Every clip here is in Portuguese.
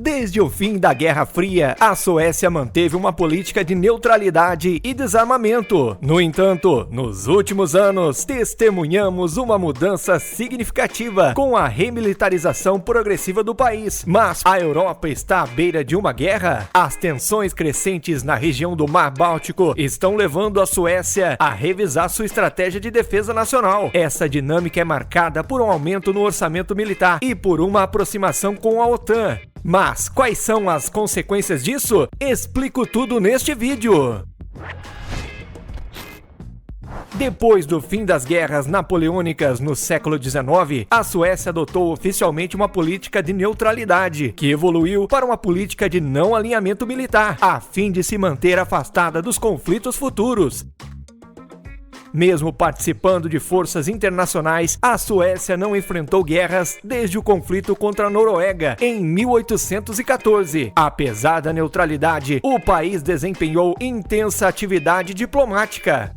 Desde o fim da Guerra Fria, a Suécia manteve uma política de neutralidade e desarmamento. No entanto, nos últimos anos, testemunhamos uma mudança significativa com a remilitarização progressiva do país. Mas a Europa está à beira de uma guerra? As tensões crescentes na região do Mar Báltico estão levando a Suécia a revisar sua estratégia de defesa nacional. Essa dinâmica é marcada por um aumento no orçamento militar e por uma aproximação com a OTAN. Mas quais são as consequências disso? Explico tudo neste vídeo. Depois do fim das guerras napoleônicas no século XIX, a Suécia adotou oficialmente uma política de neutralidade, que evoluiu para uma política de não alinhamento militar, a fim de se manter afastada dos conflitos futuros. Mesmo participando de forças internacionais, a Suécia não enfrentou guerras desde o conflito contra a Noruega em 1814. Apesar da neutralidade, o país desempenhou intensa atividade diplomática.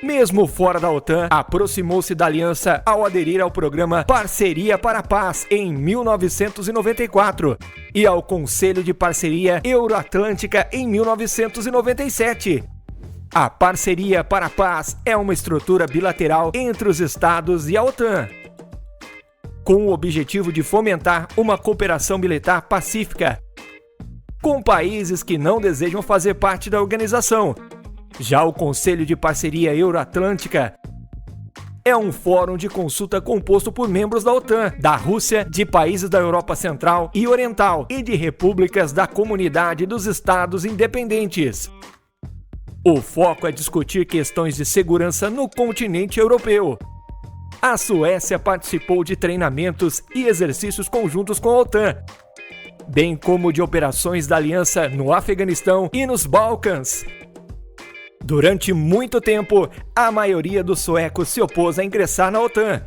Mesmo fora da OTAN, aproximou-se da aliança ao aderir ao programa Parceria para a Paz em 1994 e ao Conselho de Parceria Euro-Atlântica em 1997. A Parceria para a Paz é uma estrutura bilateral entre os Estados e a OTAN, com o objetivo de fomentar uma cooperação militar pacífica com países que não desejam fazer parte da organização. Já o Conselho de Parceria Euro-Atlântica é um fórum de consulta composto por membros da OTAN, da Rússia, de países da Europa Central e Oriental e de repúblicas da Comunidade dos Estados Independentes. O foco é discutir questões de segurança no continente europeu. A Suécia participou de treinamentos e exercícios conjuntos com a OTAN, bem como de operações da aliança no Afeganistão e nos Balcãs. Durante muito tempo, a maioria dos suecos se opôs a ingressar na OTAN.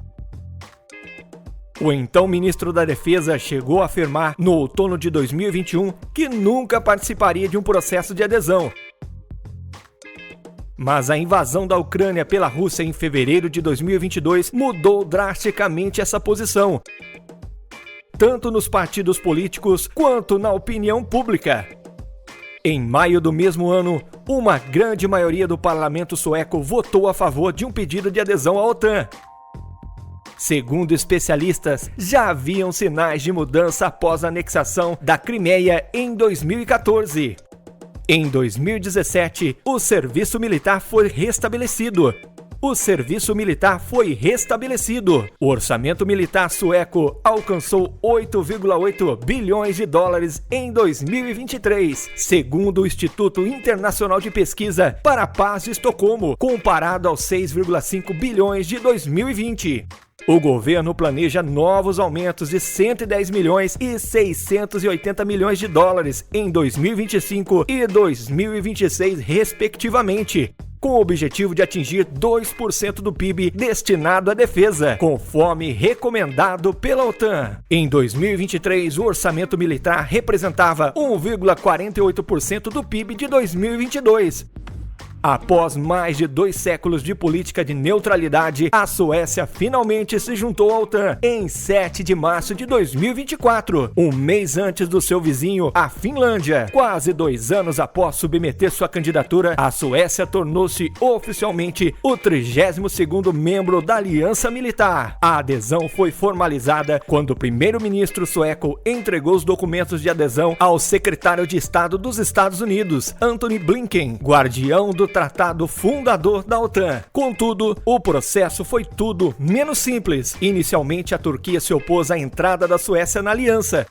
O então ministro da Defesa chegou a afirmar no outono de 2021 que nunca participaria de um processo de adesão. Mas a invasão da Ucrânia pela Rússia em fevereiro de 2022 mudou drasticamente essa posição, tanto nos partidos políticos quanto na opinião pública. Em maio do mesmo ano, uma grande maioria do parlamento sueco votou a favor de um pedido de adesão à OTAN. Segundo especialistas, já haviam sinais de mudança após a anexação da Crimeia em 2014. Em 2017, o serviço militar foi restabelecido. O orçamento militar sueco alcançou 8,8 bilhões de dólares em 2023, segundo o Instituto Internacional de Pesquisa para a Paz de Estocolmo, comparado aos 6,5 bilhões de 2020. O governo planeja novos aumentos de 110 milhões e 680 milhões de dólares em 2025 e 2026, respectivamente, com o objetivo de atingir 2% do PIB destinado à defesa, conforme recomendado pela OTAN. Em 2023, o orçamento militar representava 1,48% do PIB de 2022. Após mais de 2 séculos de política de neutralidade, a Suécia finalmente se juntou à OTAN em 7 de março de 2024, um mês antes do seu vizinho, a Finlândia. Quase 2 anos após submeter sua candidatura, a Suécia tornou-se oficialmente o 32º membro da Aliança Militar. A adesão foi formalizada quando o primeiro-ministro sueco entregou os documentos de adesão ao secretário de Estado dos Estados Unidos, Antony Blinken, guardião do tratado fundador da OTAN. Contudo, o processo foi tudo menos simples. Inicialmente, a Turquia se opôs à entrada da Suécia na aliança.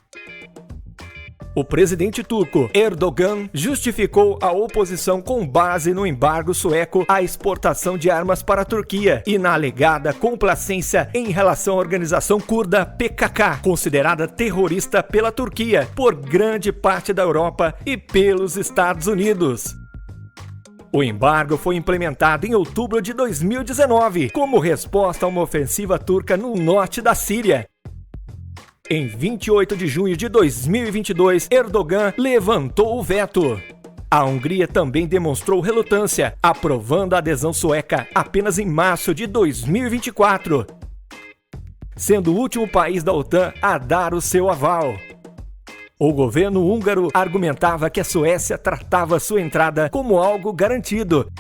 O presidente turco Erdogan justificou a oposição com base no embargo sueco à exportação de armas para a Turquia e na alegada complacência em relação à organização curda PKK, considerada terrorista pela Turquia, por grande parte da Europa e pelos Estados Unidos. O embargo foi implementado em outubro de 2019, como resposta a uma ofensiva turca no norte da Síria. Em 28 de junho de 2022, Erdogan levantou o veto. A Hungria também demonstrou relutância, aprovando a adesão sueca apenas em março de 2024, sendo o último país da OTAN a dar o seu aval. O governo húngaro argumentava que a Suécia tratava sua entrada como algo garantido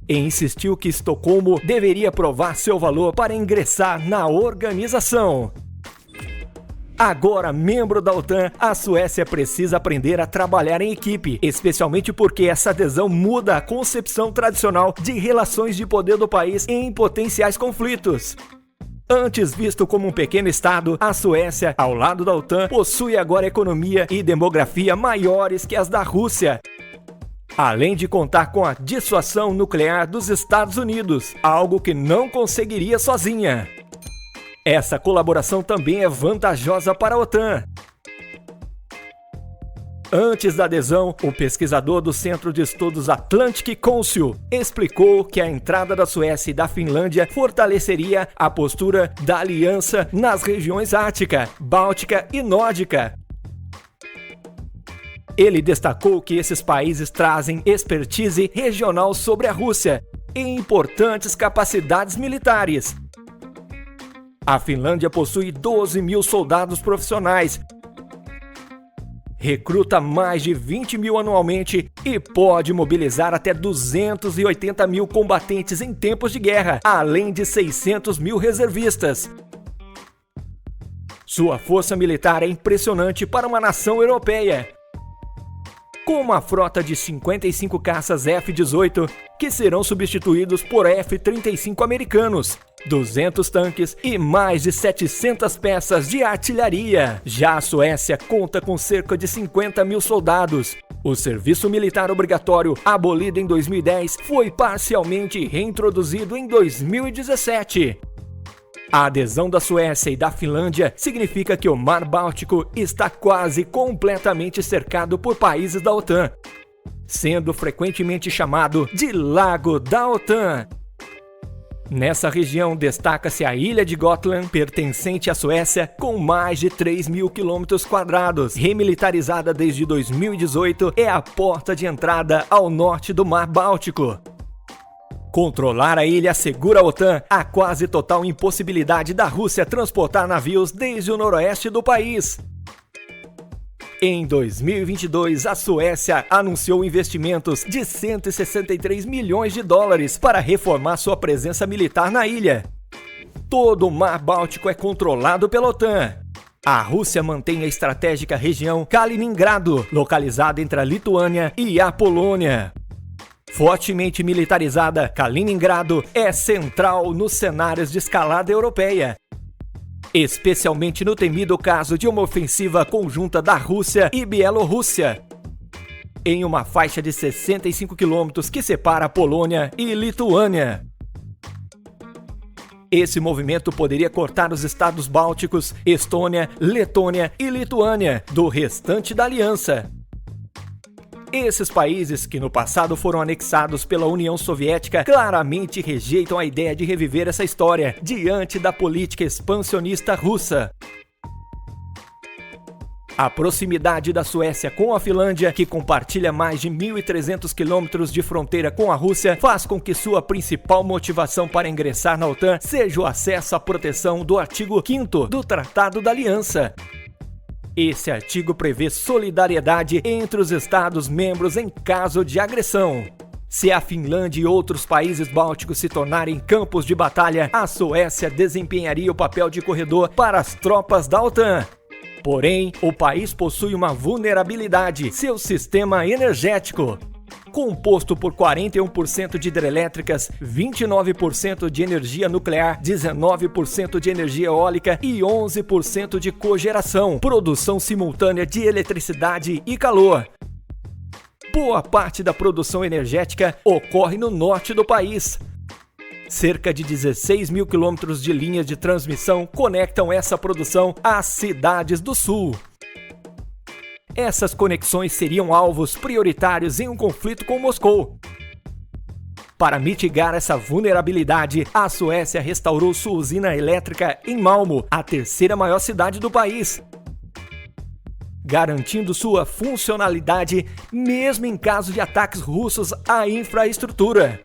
e insistiu que Estocolmo deveria provar seu valor para ingressar na organização. Agora, membro da OTAN, a Suécia precisa aprender a trabalhar em equipe, especialmente porque essa adesão muda a concepção tradicional de relações de poder do país em potenciais conflitos. Antes visto como um pequeno estado, a Suécia, ao lado da OTAN, possui agora economia e demografia maiores que as da Rússia, além de contar com a dissuasão nuclear dos Estados Unidos, algo que não conseguiria sozinha. Essa colaboração também é vantajosa para a OTAN. Antes da adesão, o pesquisador do Centro de Estudos Atlantic Council explicou que a entrada da Suécia e da Finlândia fortaleceria a postura da aliança nas regiões Ártica, Báltica e Nórdica. Ele destacou que esses países trazem expertise regional sobre a Rússia e importantes capacidades militares. A Finlândia possui 12 mil soldados profissionais, recruta mais de 20 mil anualmente e pode mobilizar até 280 mil combatentes em tempos de guerra, além de 600 mil reservistas. Sua força militar é impressionante para uma nação europeia, com uma frota de 55 caças F-18, que serão substituídos por F-35 americanos, 200 tanques e mais de 700 peças de artilharia. Já a Suécia conta com cerca de 50 mil soldados. O serviço militar obrigatório, abolido em 2010, foi parcialmente reintroduzido em 2017. A adesão da Suécia e da Finlândia significa que o Mar Báltico está quase completamente cercado por países da OTAN, sendo frequentemente chamado de Lago da OTAN. Nessa região destaca-se a ilha de Gotland, pertencente à Suécia, com mais de 3 mil km², remilitarizada desde 2018, é a porta de entrada ao norte do Mar Báltico. Controlar a ilha assegura a OTAN a quase total impossibilidade da Rússia transportar navios desde o noroeste do país. Em 2022, a Suécia anunciou investimentos de 163 milhões de dólares para reformar sua presença militar na ilha. Todo o Mar Báltico é controlado pela OTAN. A Rússia mantém a estratégica região Kaliningrado, localizada entre a Lituânia e a Polônia. Fortemente militarizada, Kaliningrado é central nos cenários de escalada europeia, especialmente no temido caso de uma ofensiva conjunta da Rússia e Bielorrússia, em uma faixa de 65 quilômetros que separa a Polônia e Lituânia. Esse movimento poderia cortar os estados bálticos, Estônia, Letônia e Lituânia do restante da aliança. Esses países, que no passado foram anexados pela União Soviética, claramente rejeitam a ideia de reviver essa história diante da política expansionista russa. A proximidade da Suécia com a Finlândia, que compartilha mais de 1.300 quilômetros de fronteira com a Rússia, faz com que sua principal motivação para ingressar na OTAN seja o acesso à proteção do artigo 5º do Tratado da Aliança. Esse artigo prevê solidariedade entre os Estados-membros em caso de agressão. Se a Finlândia e outros países bálticos se tornarem campos de batalha, a Suécia desempenharia o papel de corredor para as tropas da OTAN. Porém, o país possui uma vulnerabilidade: seu sistema energético. Composto por 41% de hidrelétricas, 29% de energia nuclear, 19% de energia eólica e 11% de cogeração, produção simultânea de eletricidade e calor. Boa parte da produção energética ocorre no norte do país. Cerca de 16 mil quilômetros de linhas de transmissão conectam essa produção às cidades do sul. Essas conexões seriam alvos prioritários em um conflito com Moscou. Para mitigar essa vulnerabilidade, a Suécia restaurou sua usina elétrica em Malmö, a terceira maior cidade do país, garantindo sua funcionalidade mesmo em caso de ataques russos à infraestrutura.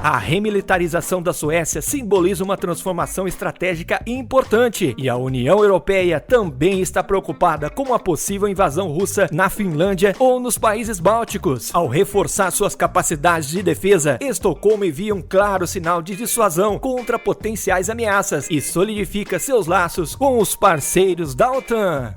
A remilitarização da Suécia simboliza uma transformação estratégica importante, e a União Europeia também está preocupada com a possível invasão russa na Finlândia ou nos países bálticos. Ao reforçar suas capacidades de defesa, Estocolmo envia um claro sinal de dissuasão contra potenciais ameaças e solidifica seus laços com os parceiros da OTAN.